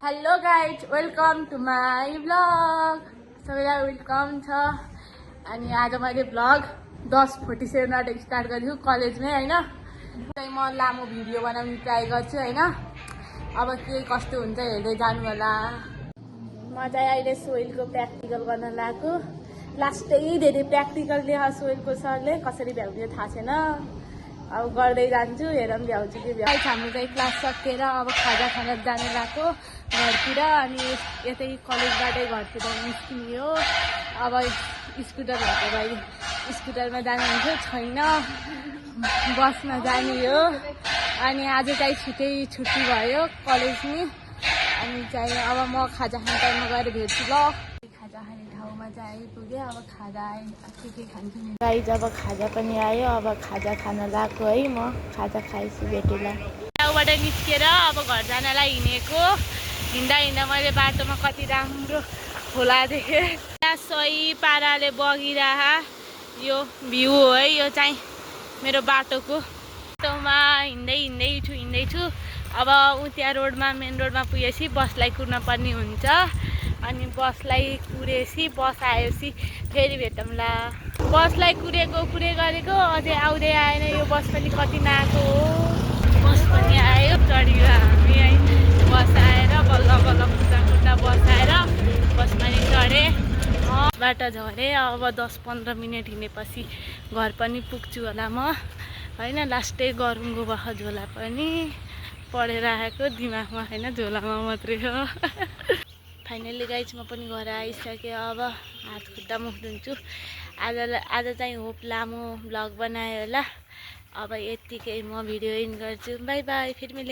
Hello guys, welcome to my blog. सबैलाई welcome छ। अनि आज मैले ब्लग 10:47 स्टार्ट गरेको कलेजमै होइन। म लामो भिडियो बनाउने ट्राई गर्छु होइन। अब के कस्तो हुन्छ हेर्दै जानु होला। म चाहिँ अहिले सोइलको प्र्याक्टिकल गर्न लागेको। लास्टै धेरै प्र्याक्टिकल दिए सोइलको सरले, कसरी भ्याउने थाहा छैन। अब गर्दै जान्छु, हेरौँ भ्याउँछु कि भ्याउँछ। हाम्रो चाहिँ क्लास सकेर अब खाजा खान जानु लागेको घरतिर। अनि यतै कलेजबाटै घरतिर निस्किने हो। अब स्कुटर भएको भाइ स्कुटरमा जानुहुन्थ्यो, छैन, बसमा जाने हो। अनि आज चाहिँ छिटै छुट्टी भयो कलेज नि। अनि चाहिँ अब म खाजा खाने टाइममा गएर भेट्छु ल। खाजा खाने ठाउँमा चाहिँ आइपुगेँ। अब खाजा के खान्छु नि गाइज। अब खाजा पनि आयो। अब खाजा खान लागेको है। म खाजा खाएछु भेटेला। त्यहाँबाट निस्केर अब घर जानलाई हिँडेको। हिँड्दा हिँड्दा मैले बाटोमा कति राम्रो खोला देखेँ। त्यहाँ सही पाराले बगिरह यो भ्यू हो है। यो चाहिँ मेरो बाटोको। बाटोमा हिँड्दैछु। अब ऊ त्यहाँ रोडमा मेन रोडमा पुगेपछि बसलाई कुर्न पर्ने हुन्छ। अनि बसलाई कुरेपछि बस आएपछि फेरि भेटौँला। बसलाई कुरे गरेको अझै आउँदै आएन। यो बस पनि कति नआएको हो। बस पनि आयो, चढ्यो हामी है। बस आएर बल्ल कुद्दा बस आएर बसमा नि चढेँ। बाट झरेँ। अब 10-15 मिनट हिँडेपछि घर पनि पुग्छु होला म होइन। लास्टै गरुङको बख झोला पनि पढेर आएको दिमागमा होइन, झोलामा मात्रै हो। फाइनली गाइज म पनि घर आइसकेँ। अब हात खुट्टा मुख धुन्छु। आज चाहिँ होप लामो भ्लग बनायो होला। अब यत्तिकै म भिडियो इन गर्छु। बाई बाई, फेरि मिलौँ।